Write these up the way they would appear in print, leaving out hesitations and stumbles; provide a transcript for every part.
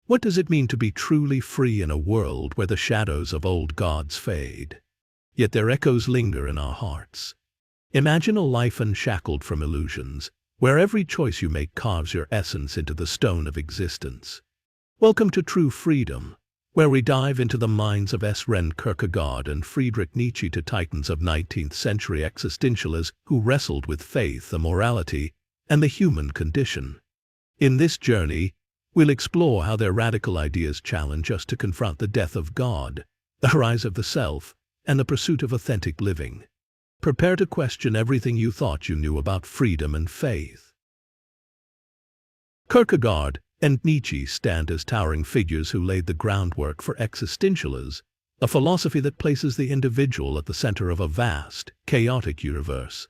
What does it mean to be truly free in a world where the shadows of old gods fade, yet their echoes linger in our hearts? Imagine a life unshackled from illusions, where every choice you make carves your essence into the stone of existence. Welcome to True Freedom, where we dive into the minds of Søren Kierkegaard and Friedrich Nietzsche, to titans of 19th-century existentialists who wrestled with faith, morality, and the human condition. In this journey, we'll explore how their radical ideas challenge us to confront the death of God, the rise of the self, and the pursuit of authentic living. Prepare to question everything you thought you knew about freedom and faith. Kierkegaard and Nietzsche stand as towering figures who laid the groundwork for existentialism, a philosophy that places the individual at the center of a vast, chaotic universe.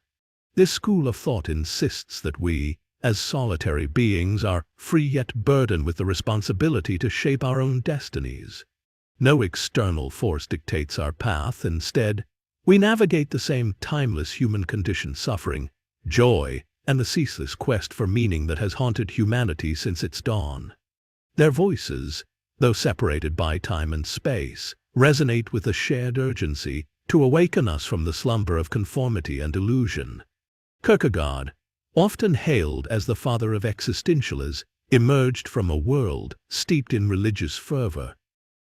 This school of thought insists that we, as solitary beings, are free yet burdened with the responsibility to shape our own destinies. No external force dictates our path. Instead, we navigate the same timeless human condition: suffering, joy, and the ceaseless quest for meaning that has haunted humanity since its dawn. Their voices, though separated by time and space, resonate with a shared urgency to awaken us from the slumber of conformity and illusion. Kierkegaard, often hailed as the father of existentialism, emerged from a world steeped in religious fervor.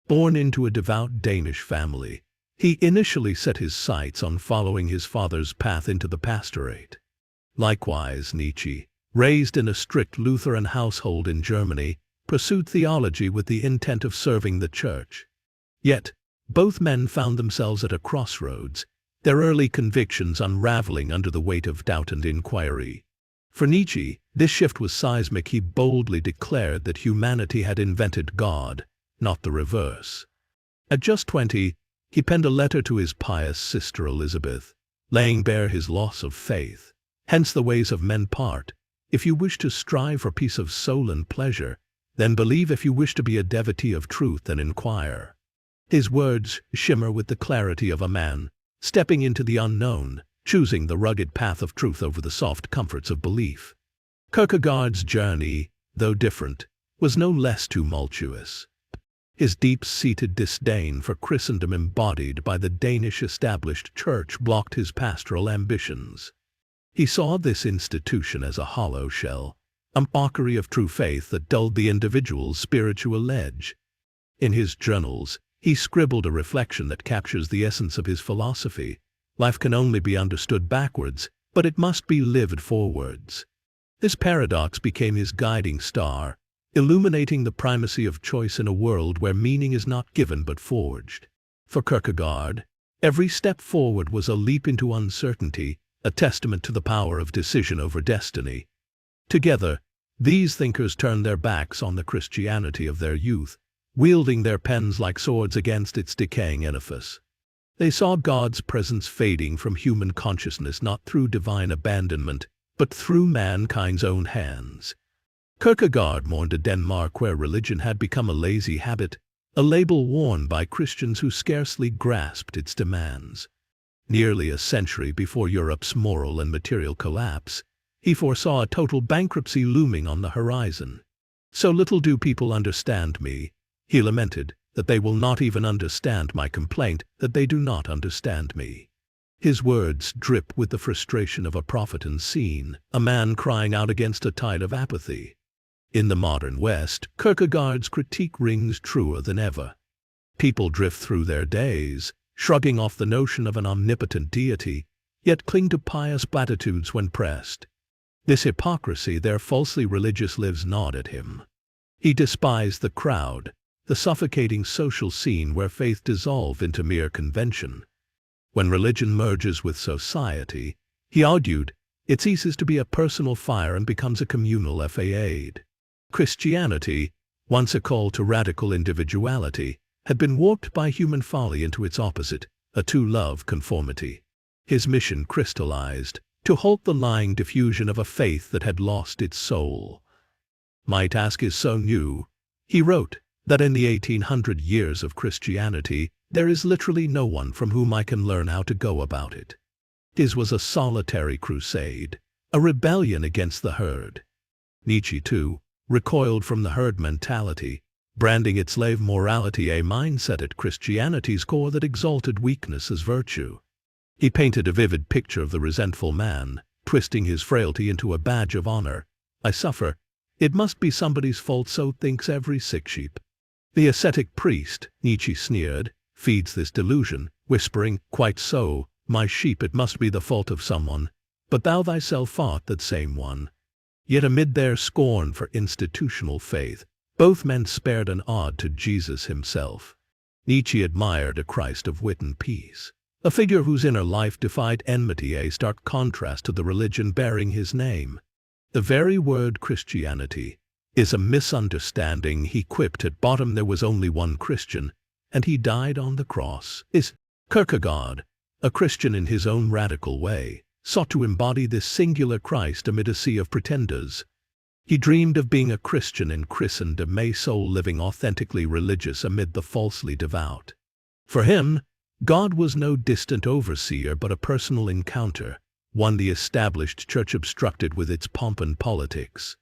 Born into a devout Danish family, he initially set his sights on following his father's path into the pastorate. Likewise, Nietzsche, raised in a strict Lutheran household in Germany, pursued theology with the intent of serving the church. Yet, both men found themselves at a crossroads, their early convictions unraveling under the weight of doubt and inquiry. For Nietzsche, this shift was seismic. He boldly declared that humanity had invented God, not the reverse. At just 20, he penned a letter to his pious sister Elizabeth, laying bare his loss of faith. Hence the ways of men part. If you wish to strive for peace of soul and pleasure, then believe. If you wish to be a devotee of truth, then inquire. His words shimmer with the clarity of a man stepping into the unknown, choosing the rugged path of truth over the soft comforts of belief. Kierkegaard's journey, though different, was no less tumultuous. His deep-seated disdain for Christendom, embodied by the Danish established church, blocked his pastoral ambitions. He saw this institution as a hollow shell, a mockery of true faith that dulled the individual's spiritual edge. In his journals, he scribbled a reflection that captures the essence of his philosophy. Life can only be understood backwards, but it must be lived forwards. This paradox became his guiding star, illuminating the primacy of choice in a world where meaning is not given but forged. For Kierkegaard, every step forward was a leap into uncertainty, a testament to the power of decision over destiny. Together, these thinkers turned their backs on the Christianity of their youth, wielding their pens like swords against its decaying edifice. They saw God's presence fading from human consciousness not through divine abandonment, but through mankind's own hands. Kierkegaard mourned a Denmark where religion had become a lazy habit, a label worn by Christians who scarcely grasped its demands. Nearly a century before Europe's moral and material collapse, he foresaw a total bankruptcy looming on the horizon. "So little do people understand me," he lamented, "that they will not even understand my complaint, that they do not understand me." His words drip with the frustration of a prophet unseen, a man crying out against a tide of apathy. In the modern West, Kierkegaard's critique rings truer than ever. People drift through their days, shrugging off the notion of an omnipotent deity, yet cling to pious platitudes when pressed. This hypocrisy, their falsely religious lives, gnawed at him. He despised the crowd, the suffocating social scene where faith dissolved into mere convention. When religion merges with society, he argued, it ceases to be a personal fire and becomes a communal fade. Christianity, once a call to radical individuality, had been warped by human folly into its opposite, a to-love conformity. His mission crystallized, to halt the lying diffusion of a faith that had lost its soul. "My task is so new," he wrote, "that in the 1800 years of Christianity, there is literally no one from whom I can learn how to go about it." His was a solitary crusade, a rebellion against the herd. Nietzsche, too, recoiled from the herd mentality, branding its slave morality a mindset at Christianity's core that exalted weakness as virtue. He painted a vivid picture of the resentful man, twisting his frailty into a badge of honor. I suffer. It must be somebody's fault, so thinks every sick sheep. The ascetic priest, Nietzsche sneered, feeds this delusion, whispering, quite so, my sheep, it must be the fault of someone, but thou thyself art that same one. Yet amid their scorn for institutional faith, both men spared an ode to Jesus himself. Nietzsche admired a Christ of wit and peace, a figure whose inner life defied enmity, a stark contrast to the religion bearing his name. The very word Christianity is a misunderstanding, he quipped. At bottom there was only one Christian, and he died on the cross. Kierkegaard, a Christian in his own radical way, sought to embody this singular Christ amid a sea of pretenders. He dreamed of being a Christian in Christendom, a soul living authentically religious amid the falsely devout. For him, God was no distant overseer but a personal encounter, one the established church obstructed with its pomp and politics.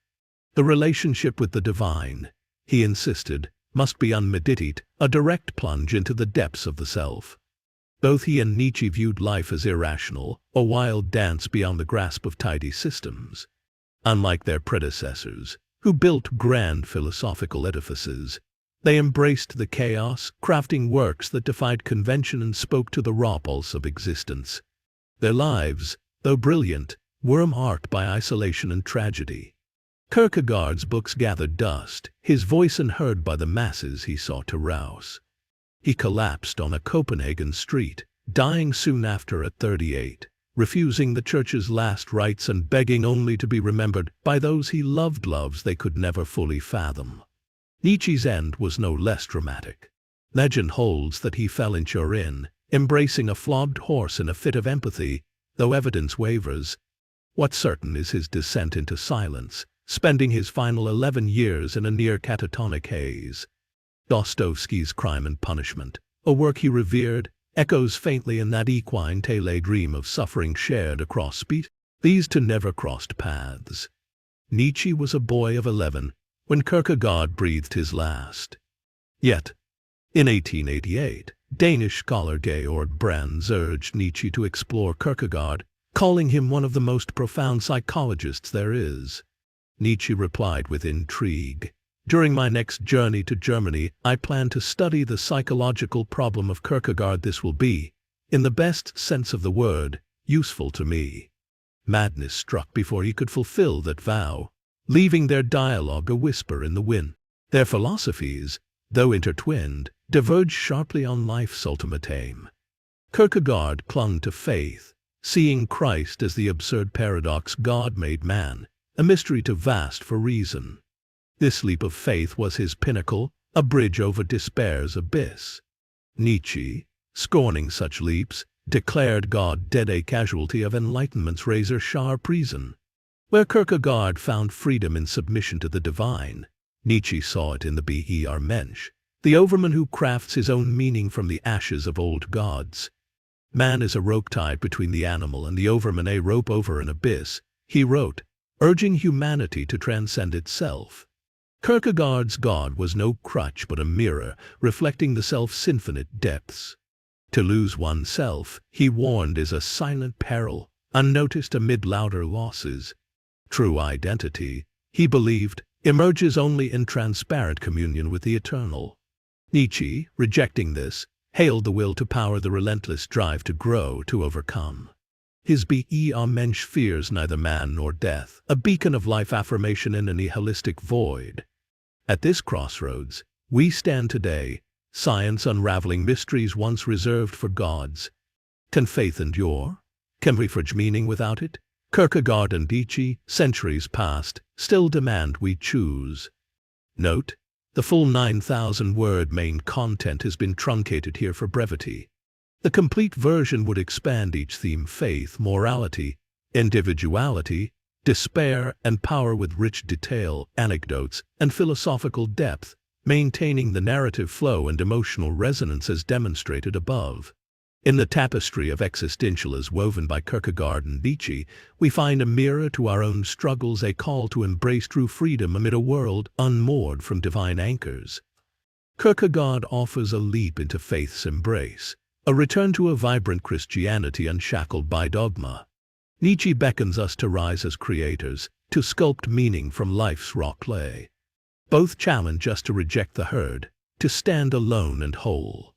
The relationship with the divine, he insisted, must be unmediated, a direct plunge into the depths of the self. Both he and Nietzsche viewed life as irrational, a wild dance beyond the grasp of tidy systems. Unlike their predecessors, who built grand philosophical edifices, they embraced the chaos, crafting works that defied convention and spoke to the raw pulse of existence. Their lives, though brilliant, were marked by isolation and tragedy. Kierkegaard's books gathered dust, his voice unheard by the masses he sought to rouse. He collapsed on a Copenhagen street, dying soon after at 38, refusing the church's last rites and begging only to be remembered by those he loved, loves they could never fully fathom. Nietzsche's end was no less dramatic. Legend holds that he fell in Turin, embracing a flogged horse in a fit of empathy, though evidence wavers. What's certain is his descent into silence, spending his final 11 years in a near catatonic haze. Dostoevsky's Crime and Punishment, a work he revered, echoes faintly in that equine tale dream of suffering shared across speech. These two never crossed paths. Nietzsche was a boy of 11 when Kierkegaard breathed his last. Yet, in 1888, Danish scholar Georg Brandes urged Nietzsche to explore Kierkegaard, calling him one of the most profound psychologists there is. Nietzsche replied with intrigue, "During my next journey to Germany, I plan to study the psychological problem of Kierkegaard. This will be, in the best sense of the word, useful to me." Madness struck before he could fulfill that vow, leaving their dialogue a whisper in the wind. Their philosophies, though intertwined, diverged sharply on life's ultimate aim. Kierkegaard clung to faith, seeing Christ as the absurd paradox God made man, a mystery too vast for reason. This leap of faith was his pinnacle, a bridge over despair's abyss. Nietzsche, scorning such leaps, declared God dead, a casualty of Enlightenment's razor-sharp reason. Where Kierkegaard found freedom in submission to the divine, Nietzsche saw it in the Mensch, the Overman who crafts his own meaning from the ashes of old gods. Man is a rope tied between the animal and the Overman, a rope over an abyss, he wrote, urging humanity to transcend itself. Kierkegaard's God was no crutch but a mirror, reflecting the self's infinite depths. To lose oneself, he warned, is a silent peril, unnoticed amid louder losses. True identity, he believed, emerges only in transparent communion with the eternal. Nietzsche, rejecting this, hailed the will to power, the relentless drive to grow, to overcome. His Mensch fears neither man nor death, a beacon of life affirmation in a nihilistic void. At this crossroads, we stand today, science unraveling mysteries once reserved for gods. Can faith endure? Can we forge meaning without it? Kierkegaard and Nietzsche, centuries past, still demand we choose. Note: the full 9,000-word main content has been truncated here for brevity. The complete version would expand each theme: faith, morality, individuality, despair, and power, with rich detail, anecdotes, and philosophical depth, maintaining the narrative flow and emotional resonance as demonstrated above. In the tapestry of existentialism woven by Kierkegaard and Nietzsche, we find a mirror to our own struggles, a call to embrace true freedom amid a world unmoored from divine anchors. Kierkegaard offers a leap into faith's embrace, a return to a vibrant Christianity unshackled by dogma. Nietzsche beckons us to rise as creators, to sculpt meaning from life's raw clay. Both challenge us to reject the herd, to stand alone and whole.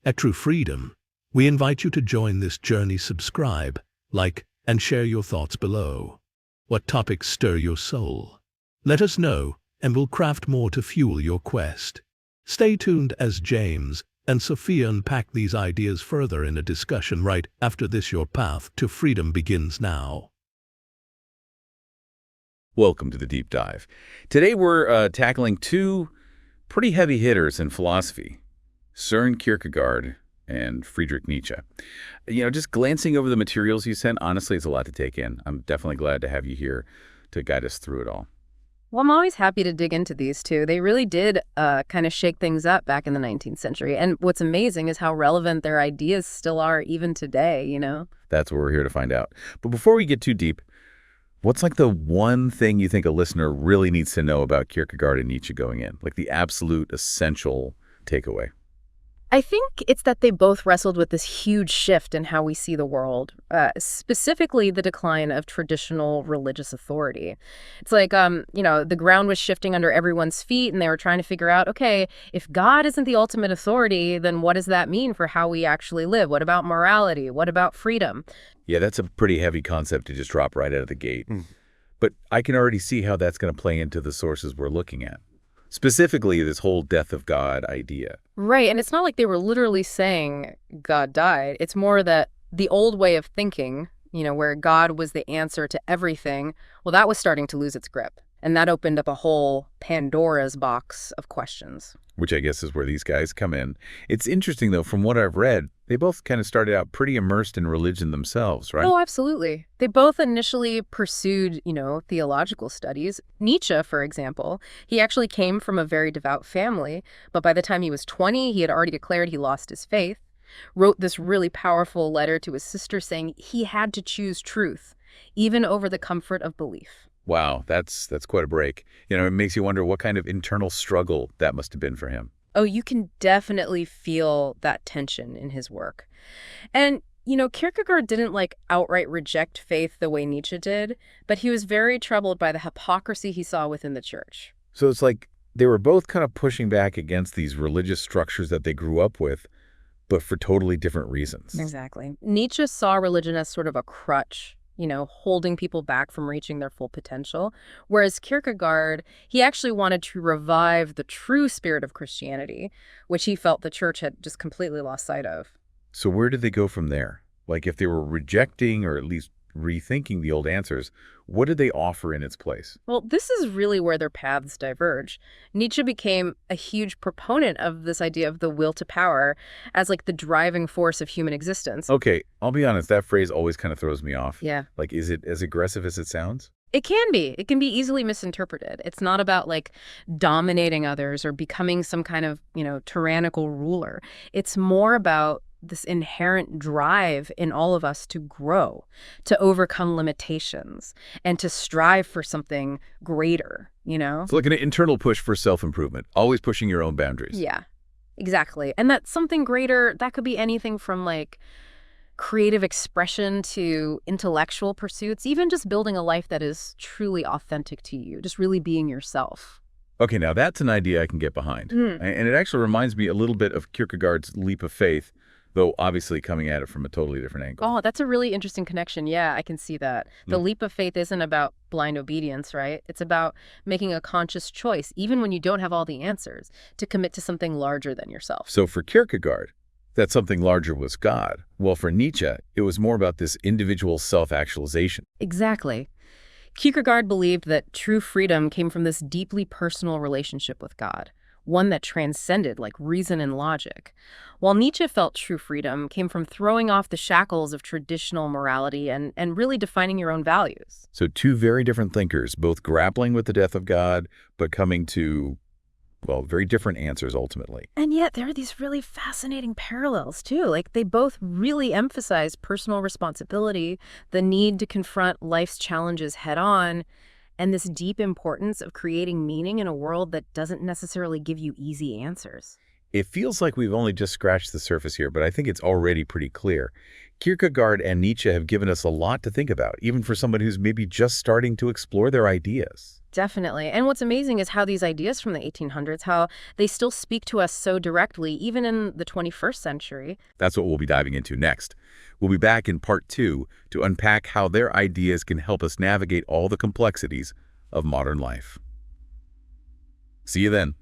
At True Freedom, we invite you to join this journey. Subscribe, like, and share your thoughts below. What topics stir your soul? Let us know, and we'll craft more to fuel your quest. Stay tuned as James and Sophia unpack these ideas further in a discussion right after this. Your path to freedom begins now. Welcome to the Deep Dive. Today we're tackling two pretty heavy hitters in philosophy, Søren Kierkegaard and Friedrich Nietzsche. Just glancing over the materials you sent, honestly, it's a lot to take in. I'm definitely glad to have you here to guide us through it all. Well, I'm always happy to dig into these two. They really did kind of shake things up back in the 19th century. And what's amazing is how relevant their ideas still are even today, That's what we're here to find out. But before we get too deep, what's like the one thing you think a listener really needs to know about Kierkegaard and Nietzsche going in? Like the absolute essential takeaway? I think it's that they both wrestled with this huge shift in how we see the world, specifically the decline of traditional religious authority. It's like, the ground was shifting under everyone's feet, and they were trying to figure out, okay, if God isn't the ultimate authority, then what does that mean for how we actually live? What about morality? What about freedom? Yeah, that's a pretty heavy concept to just drop right out of the gate. But I can already see how that's going to play into the sources we're looking at. Specifically, this whole death of God idea. Right, and it's not like they were literally saying God died. It's more that the old way of thinking, where God was the answer to everything, well, that was starting to lose its grip. And that opened up a whole Pandora's box of questions. Which I guess is where these guys come in. It's interesting, though, from what I've read, they both kind of started out pretty immersed in religion themselves, right? Oh, absolutely. They both initially pursued, theological studies. Nietzsche, for example, he actually came from a very devout family, but by the time he was 20, he had already declared he lost his faith, wrote this really powerful letter to his sister saying he had to choose truth, even over the comfort of belief. Wow, that's quite a break. It makes you wonder what kind of internal struggle that must have been for him. Oh, you can definitely feel that tension in his work. And, Kierkegaard didn't outright reject faith the way Nietzsche did, but he was very troubled by the hypocrisy he saw within the church. So it's like they were both kind of pushing back against these religious structures that they grew up with, but for totally different reasons. Exactly. Nietzsche saw religion as sort of a crutch, holding people back from reaching their full potential. Whereas Kierkegaard, he actually wanted to revive the true spirit of Christianity, which he felt the church had just completely lost sight of. So where did they go from there? Like if they were rejecting or at least rethinking the old answers, what did they offer in its place? Well, this is really where their paths diverge. Nietzsche became a huge proponent of this idea of the will to power as the driving force of human existence. Okay, I'll be honest, that phrase always kind of throws me off. Yeah. Is it as aggressive as it sounds? It can be. It can be easily misinterpreted. It's not about dominating others or becoming some kind of, tyrannical ruler. It's more about this inherent drive in all of us to grow, to overcome limitations, and to strive for something greater, It's like an internal push for self-improvement, always pushing your own boundaries. Yeah, exactly. And that something greater, that could be anything from creative expression to intellectual pursuits, even just building a life that is truly authentic to you, just really being yourself. Okay, now that's an idea I can get behind. And it actually reminds me a little bit of Kierkegaard's leap of faith, though obviously coming at it from a totally different angle. Oh, that's a really interesting connection. Yeah, I can see that. The leap of faith isn't about blind obedience, right? It's about making a conscious choice, even when you don't have all the answers, to commit to something larger than yourself. So for Kierkegaard, that something larger was God. Well, for Nietzsche, it was more about this individual self-actualization. Exactly. Kierkegaard believed that true freedom came from this deeply personal relationship with God, one that transcended reason and logic. While Nietzsche felt true freedom came from throwing off the shackles of traditional morality and really defining your own values. So two very different thinkers, both grappling with the death of God, but coming to, very different answers ultimately. And yet there are these really fascinating parallels too. They both really emphasize personal responsibility, the need to confront life's challenges head on, and this deep importance of creating meaning in a world that doesn't necessarily give you easy answers. It feels like we've only just scratched the surface here, but I think it's already pretty clear. Kierkegaard and Nietzsche have given us a lot to think about, even for someone who's maybe just starting to explore their ideas. Definitely. And what's amazing is how these ideas from the 1800s, how they still speak to us so directly, even in the 21st century. That's what we'll be diving into next. We'll be back in part 2 to unpack how their ideas can help us navigate all the complexities of modern life. See you then.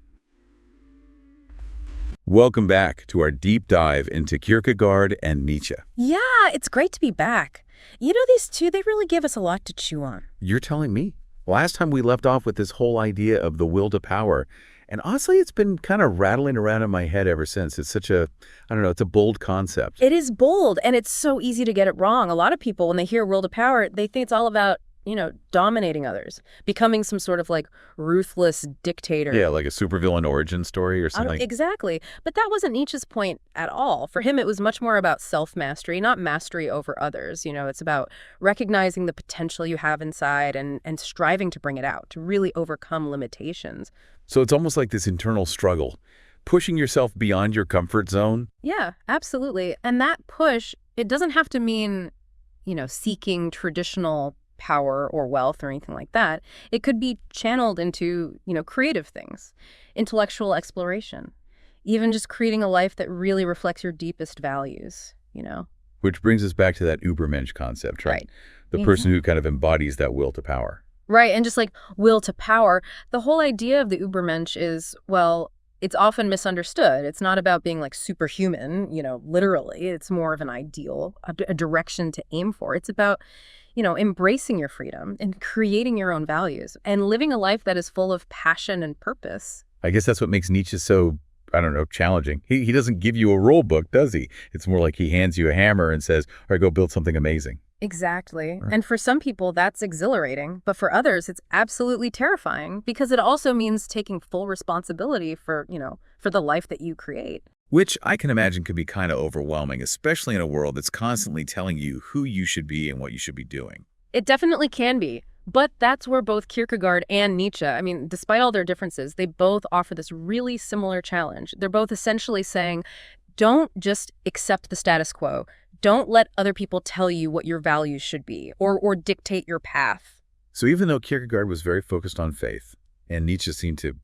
Welcome back to our deep dive into Kierkegaard and Nietzsche. Yeah, it's great to be back. You know, these two, they really give us a lot to chew on. You're telling me? Last time we left off with this whole idea of the will to power, and honestly, it's been kind of rattling around in my head ever since. It's such a, I don't know, it's a bold concept. It is bold, and it's so easy to get it wrong. A lot of people, when they hear will to power, they think it's all about, dominating others, becoming some sort of like ruthless dictator. Yeah, like a supervillain origin story or something. Exactly. But that wasn't Nietzsche's point at all. For him, it was much more about self-mastery, not mastery over others. It's about recognizing the potential you have inside and striving to bring it out, to really overcome limitations. So it's almost like this internal struggle, pushing yourself beyond your comfort zone. Yeah, absolutely. And that push, it doesn't have to mean, seeking traditional power or wealth or anything like that. It could be channeled into, creative things, intellectual exploration, even just creating a life that really reflects your deepest values, Which brings us back to that Übermensch concept, right? The person who kind of embodies that will to power. Right, and just like will to power, the whole idea of the Übermensch is, well, it's often misunderstood. It's not about being like superhuman, literally. It's more of an ideal, a direction to aim for. It's about embracing your freedom and creating your own values and living a life that is full of passion and purpose. I guess that's what makes Nietzsche so, I don't know, challenging. He doesn't give you a rule book, does he? It's more like he hands you a hammer and says, all right, go build something amazing. Exactly. Right. And for some people, that's exhilarating. But for others, it's absolutely terrifying because it also means taking full responsibility for the life that you create. Which I can imagine could be kind of overwhelming, especially in a world that's constantly telling you who you should be and what you should be doing. It definitely can be. But that's where both Kierkegaard and Nietzsche, despite all their differences, they both offer this really similar challenge. They're both essentially saying, don't just accept the status quo. Don't let other people tell you what your values should be or dictate your path. So even though Kierkegaard was very focused on faith, and Nietzsche seemed to,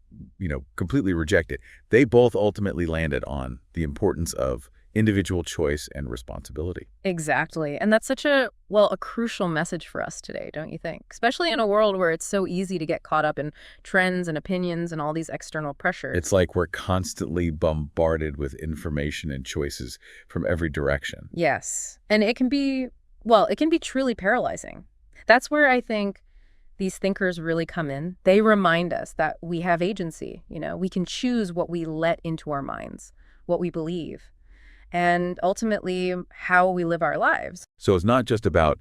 completely reject it, they both ultimately landed on the importance of individual choice and responsibility. Exactly. And that's such a crucial message for us today, don't you think? Especially in a world where it's so easy to get caught up in trends and opinions and all these external pressures. It's like we're constantly bombarded with information and choices from every direction. Yes. And it can be truly paralyzing. That's where I think these thinkers really come in. They remind us that we have agency. We can choose what we let into our minds, what we believe, and ultimately how we live our lives. So it's not just about,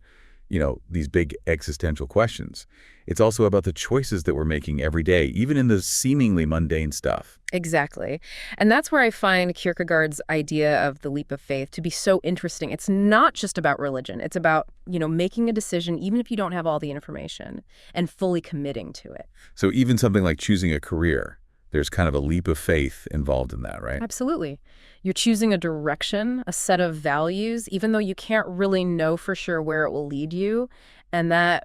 these big existential questions. It's also about the choices that we're making every day, even in the seemingly mundane stuff. Exactly. And that's where I find Kierkegaard's idea of the leap of faith to be so interesting. It's not just about religion. It's about, making a decision, even if you don't have all the information, and fully committing to it. So even something like choosing a career, there's kind of a leap of faith involved in that, right? Absolutely. You're choosing a direction, a set of values, even though you can't really know for sure where it will lead you. And that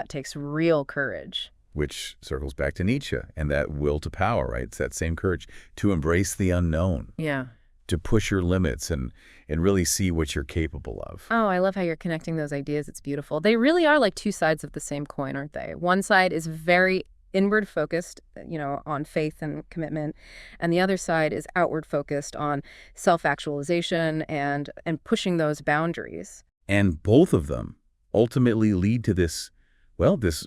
takes real courage. Which circles back to Nietzsche and that will to power, right? It's that same courage to embrace the unknown. Yeah. To push your limits and really see what you're capable of. Oh, I love how you're connecting those ideas. It's beautiful. They really are like two sides of the same coin, aren't they? One side is very inward focused, on faith and commitment. And the other side is outward focused on self-actualization and pushing those boundaries. And both of them ultimately lead to this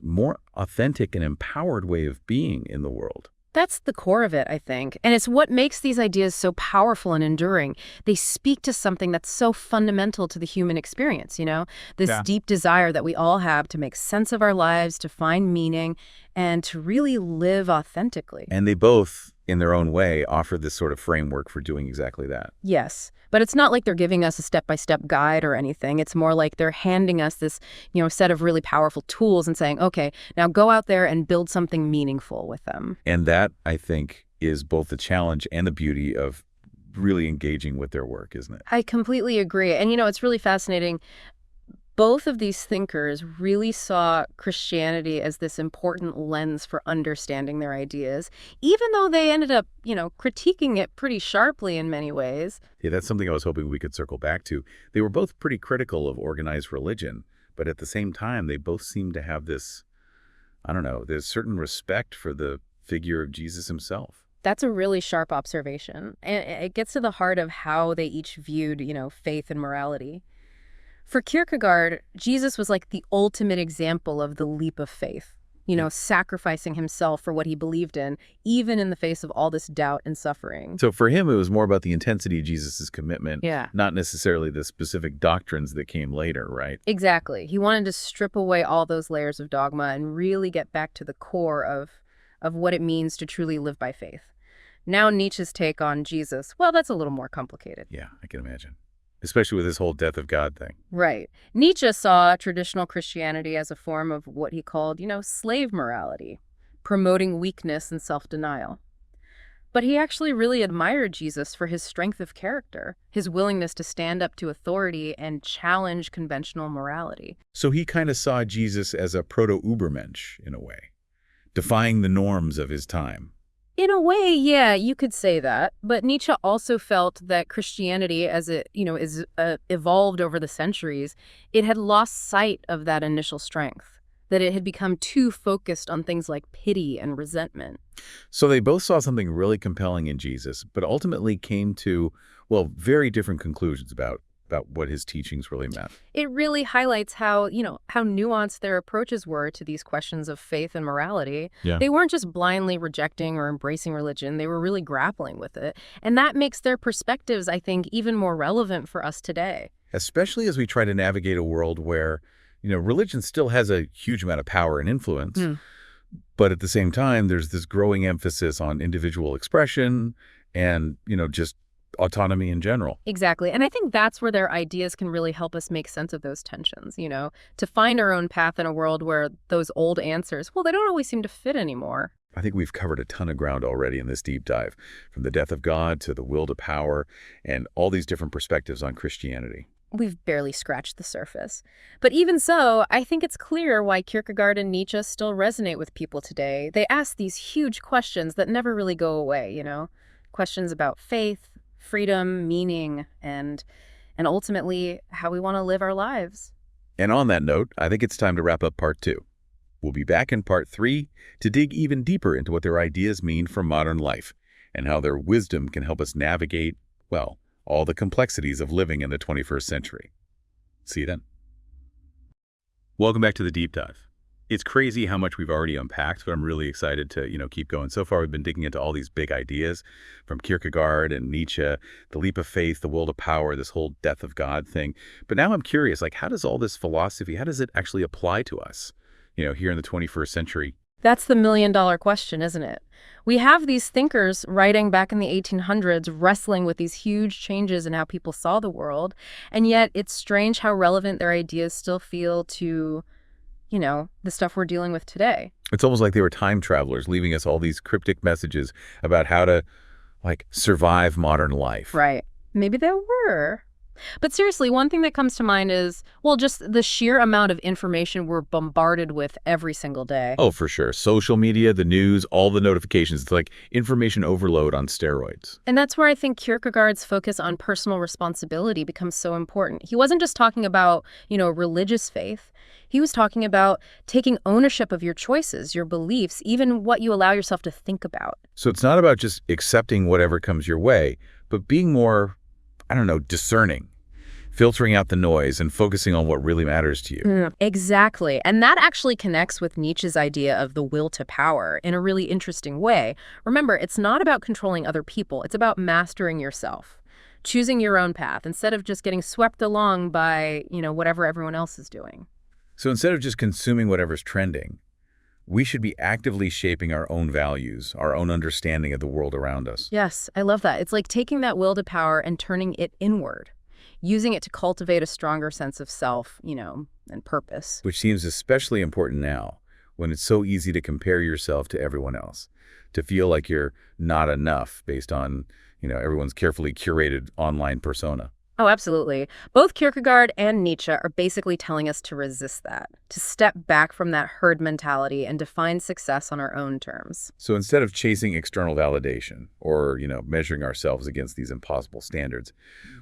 more authentic and empowered way of being in the world. That's the core of it, I think. And it's what makes these ideas so powerful and enduring. They speak to something that's so fundamental to the human experience, this deep desire that we all have to make sense of our lives, to find meaning, and to really live authentically. And they both, in their own way, offer this sort of framework for doing exactly that. Yes, but it's not like they're giving us a step-by-step guide or anything. It's more like they're handing us this, set of really powerful tools and saying, okay, now go out there and build something meaningful with them. And that, I think, is both the challenge and the beauty of really engaging with their work, isn't it? I completely agree. And, it's really fascinating. Both of these thinkers really saw Christianity as this important lens for understanding their ideas, even though they ended up, critiquing it pretty sharply in many ways. Yeah, that's something I was hoping we could circle back to. They were both pretty critical of organized religion, but at the same time, they both seemed to have this, I don't know, there's certain respect for the figure of Jesus himself. That's a really sharp observation. And it gets to the heart of how they each viewed, faith and morality. For Kierkegaard, Jesus was like the ultimate example of the leap of faith, sacrificing himself for what he believed in, even in the face of all this doubt and suffering. So for him, it was more about the intensity of Jesus's commitment, Yeah. not necessarily the specific doctrines that came later, right? Exactly. He wanted to strip away all those layers of dogma and really get back to the core of what it means to truly live by faith. Now Nietzsche's take on Jesus, well, that's a little more complicated. Yeah, I can imagine. Especially with this whole death of God thing. Right. Nietzsche saw traditional Christianity as a form of what he called, slave morality, promoting weakness and self-denial. But he actually really admired Jesus for his strength of character, his willingness to stand up to authority and challenge conventional morality. So he kind of saw Jesus as a proto-Ubermensch in a way, defying the norms of his time. In a way, yeah, you could say that. But Nietzsche also felt that Christianity, as it, is evolved over the centuries, it had lost sight of that initial strength, that it had become too focused on things like pity and resentment. So they both saw something really compelling in Jesus, but ultimately came to, well, very different conclusions about what his teachings really meant. It really highlights how nuanced their approaches were to these questions of faith and morality. Yeah. They weren't just blindly rejecting or embracing religion. They were really grappling with it. And that makes their perspectives, I think, even more relevant for us today. Especially as we try to navigate a world where, religion still has a huge amount of power and influence. But at the same time, there's this growing emphasis on individual expression and, just autonomy in general. Exactly. And I think that's where their ideas can really help us make sense of those tensions, to find our own path in a world where those old answers, well, they don't always seem to fit anymore. I think we've covered a ton of ground already in this deep dive, from the death of God to the will to power and all these different perspectives on Christianity. We've barely scratched the surface. But even so, I think it's clear why Kierkegaard and Nietzsche still resonate with people today. They ask these huge questions that never really go away, questions about faith, freedom, meaning, and ultimately how we want to live our lives. And on that note, I think it's time to wrap up part 2. We'll be back in part 3 to dig even deeper into what their ideas mean for modern life and how their wisdom can help us navigate, well, all the complexities of living in the 21st century. See you then. Welcome back to the deep dive. It's crazy how much we've already unpacked, but I'm really excited to, keep going. So far, we've been digging into all these big ideas from Kierkegaard and Nietzsche, the leap of faith, the will to power, this whole death of God thing. But now I'm curious, how does all this philosophy, how does it actually apply to us, here in the 21st century? That's the million-dollar question, isn't it? We have these thinkers writing back in the 1800s wrestling with these huge changes in how people saw the world, and yet it's strange how relevant their ideas still feel to the stuff we're dealing with today. It's almost like they were time travelers, leaving us all these cryptic messages about how to, survive modern life. Right. Maybe they were. But seriously, one thing that comes to mind is, well, just the sheer amount of information we're bombarded with every single day. Oh, for sure. Social media, the news, all the notifications. It's like information overload on steroids. And that's where I think Kierkegaard's focus on personal responsibility becomes so important. He wasn't just talking about, religious faith. He was talking about taking ownership of your choices, your beliefs, even what you allow yourself to think about. So it's not about just accepting whatever comes your way, but being more, discerning, filtering out the noise and focusing on what really matters to you. Exactly. And that actually connects with Nietzsche's idea of the will to power in a really interesting way. Remember, it's not about controlling other people. It's about mastering yourself, choosing your own path instead of just getting swept along by, whatever everyone else is doing. So instead of just consuming whatever's trending, we should be actively shaping our own values, our own understanding of the world around us. Yes, I love that. It's like taking that will to power and turning it inward, using it to cultivate a stronger sense of self, and purpose. Which seems especially important now, when it's so easy to compare yourself to everyone else, to feel like you're not enough based on, everyone's carefully curated online persona. Oh, absolutely. Both Kierkegaard and Nietzsche are basically telling us to resist that, to step back from that herd mentality and define success on our own terms. So instead of chasing external validation or, measuring ourselves against these impossible standards,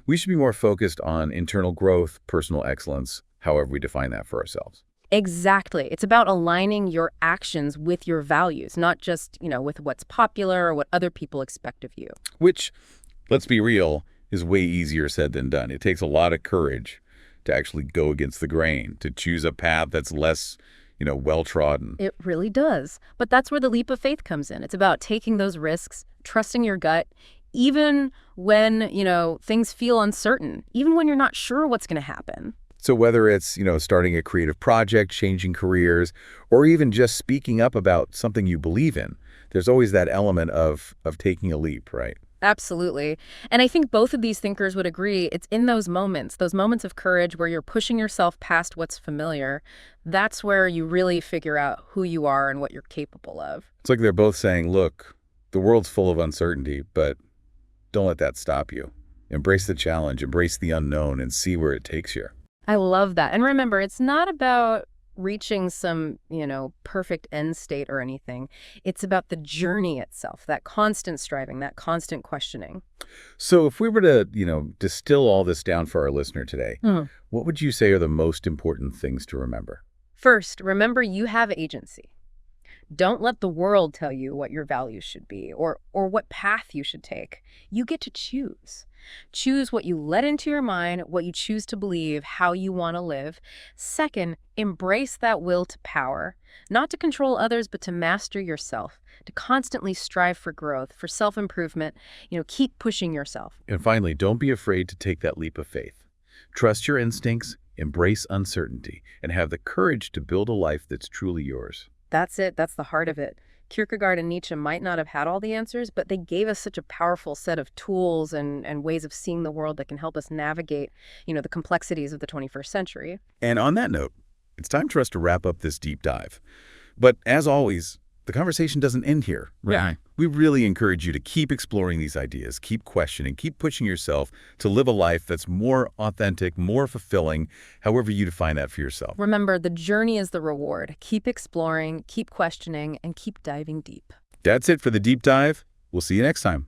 we should be more focused on internal growth, personal excellence, however we define that for ourselves. Exactly. It's about aligning your actions with your values, not just, with what's popular or what other people expect of you. Which, let's be real, is way easier said than done. It takes a lot of courage to actually go against the grain, to choose a path that's less, well-trodden. It really does. But that's where the leap of faith comes in. It's about taking those risks, trusting your gut, even when, things feel uncertain, even when you're not sure what's going to happen. So whether it's, starting a creative project, changing careers, or even just speaking up about something you believe in, there's always that element of taking a leap, right? Absolutely. And I think both of these thinkers would agree it's in those moments of courage where you're pushing yourself past what's familiar. That's where you really figure out who you are and what you're capable of. It's like they're both saying, look, the world's full of uncertainty, but don't let that stop you. Embrace the challenge, embrace the unknown, and see where it takes you. I love that. And remember, it's not about reaching some, perfect end state or anything. It's about the journey itself, that constant striving, that constant questioning. So if we were to, distill all this down for our listener today, what would you say are the most important things to remember? First, remember you have agency. Don't let the world tell you what your values should be or what path you should take. You get to choose. Choose what you let into your mind, what you choose to believe, how you want to live. Second, embrace that will to power, not to control others, but to master yourself, to constantly strive for growth, for self-improvement, keep pushing yourself. And finally, don't be afraid to take that leap of faith. Trust your instincts, embrace uncertainty, and have the courage to build a life that's truly yours. That's it. That's the heart of it. Kierkegaard and Nietzsche might not have had all the answers, but they gave us such a powerful set of tools and ways of seeing the world that can help us navigate, the complexities of the 21st century. And on that note, it's time for us to wrap up this deep dive. But as always, the conversation doesn't end here. Right? Yeah. We really encourage you to keep exploring these ideas, keep questioning, keep pushing yourself to live a life that's more authentic, more fulfilling, however you define that for yourself. Remember, the journey is the reward. Keep exploring, keep questioning, and keep diving deep. That's it for the deep dive. We'll see you next time.